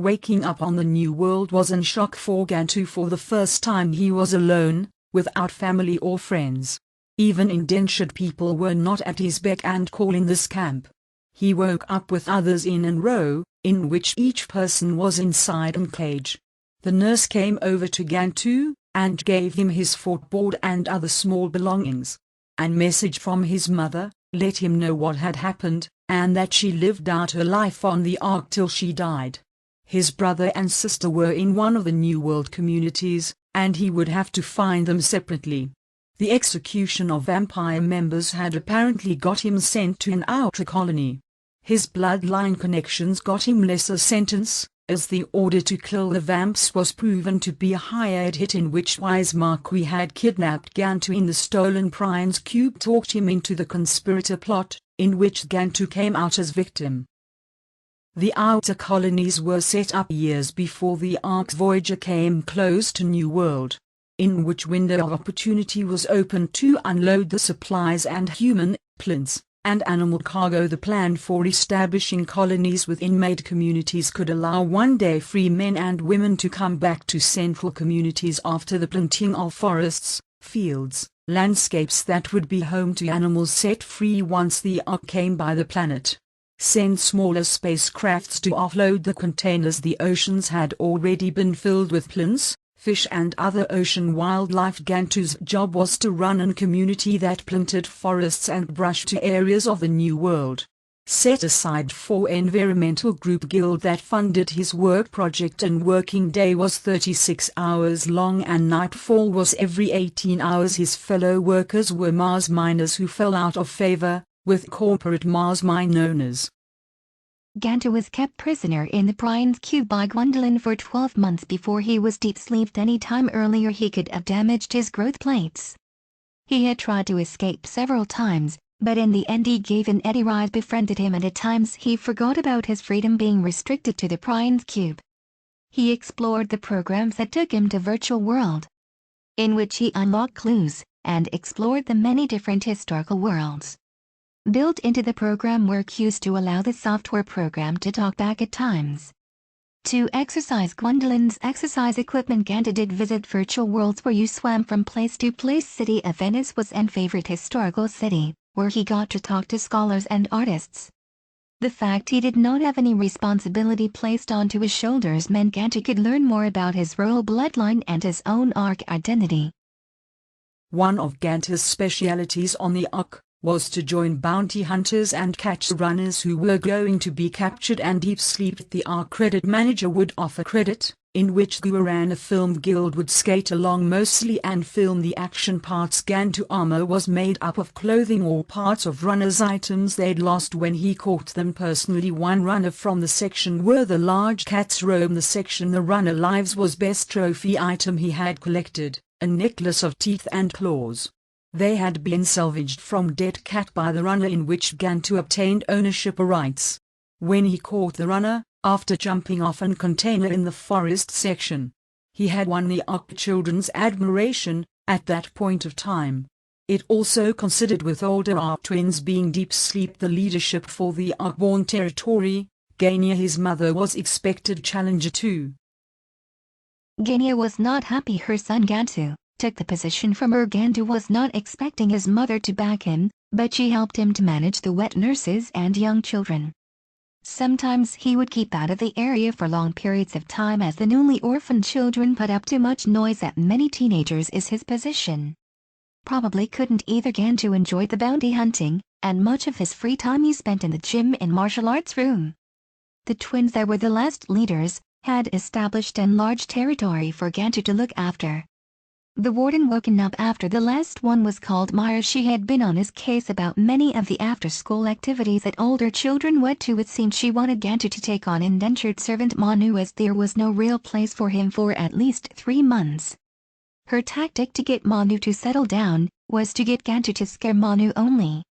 Waking up on the new world was in shock for Gantu. For the first time he was alone, without family or friends. Even indentured people were not at his beck and call in this camp. He woke up with others in a row, in which each person was inside a cage. The nurse came over to Gantu, and gave him his footboard and other small belongings. A message from his mother let him know what had happened, and that she lived out her life on the ark till she died. His brother and sister were in one of the New World communities, and he would have to find them separately. The execution of vampire members had apparently got him sent to an outer colony. His bloodline connections got him lesser sentence, as the order to kill the vamps was proven to be a hired hit, in which wise Marquis had kidnapped Gantu in the stolen Prine's cube, talked him into the conspirator plot, in which Gantu came out as victim. The outer colonies were set up years before the Ark's Voyager came close to New World, in which window of opportunity was opened to unload the supplies and human, plants, and animal cargo. The plan for establishing colonies within made communities could allow one-day free men and women to come back to central communities after the planting of forests, fields, landscapes that would be home to animals set free once the Ark came by the planet. Send smaller spacecrafts to offload the containers. The oceans had already been filled with plants, fish and other ocean wildlife. Gantu's job was to run a community that planted forests and brush to areas of the New World. Set aside for environmental group guild that funded his work project, and working day was 36 hours long and nightfall was every 18 hours. His fellow workers were Mars miners who fell out of favor with corporate Mars mine owners. Gantu was kept prisoner in the Prine's cube by Gwendolyn for 12 months before he was deep-sleeped. Any time earlier he could have damaged his growth plates. He had tried to escape several times, but in the end he gave in. Eddie Rise befriended him, and at times he forgot about his freedom being restricted to the Prine's cube. He explored the programs that took him to Virtual World, in which he unlocked clues, and explored the many different historical worlds. Built into the program were cues to allow the software program to talk back at times. To exercise Gwendolyn's exercise equipment, Gantu did visit virtual worlds where you swam from place to place. City of Venice was an favorite historical city, where he got to talk to scholars and artists. The fact he did not have any responsibility placed onto his shoulders meant Gantu could learn more about his royal bloodline and his own Ark identity. One of Gantu's specialities on the Ark was to join bounty hunters and catch runners who were going to be captured and deep sleep. The Ark credit manager would offer credit, in which Guarana Film Guild would skate along mostly and film the action parts. Gantu armor was made up of clothing or parts of runners' items they'd lost when he caught them personally. One runner from the section where the large cats roam the section the runner lives was best trophy item he had collected, a necklace of teeth and claws. They had been salvaged from dead cat by the runner, in which Gantu obtained ownership rights. When he caught the runner, after jumping off a container in the forest section, he had won the Ark children's admiration at that point of time. It also considered with older Ark twins being deep sleep the leadership for the Ark-born territory. Gania, his mother, was expected challenger too. Gania was not happy her son Gantu took the position from her. Gantu was not expecting his mother to back him, but she helped him to manage the wet nurses and young children. Sometimes he would keep out of the area for long periods of time as the newly orphaned children put up too much noise at many teenagers. Is his position. Probably couldn't either. Gantu enjoyed the bounty hunting, and much of his free time he spent in the gym and martial arts room. The twins that were the last leaders had established a large territory for Gantu to look after. The warden woken up after the last one was called Myers. She had been on his case about many of the after-school activities that older children went to. It seemed she wanted Gantu to take on indentured servant Manu, as there was no real place for him for at least 3 months. Her tactic to get Manu to settle down was to get Gantu to scare Manu only.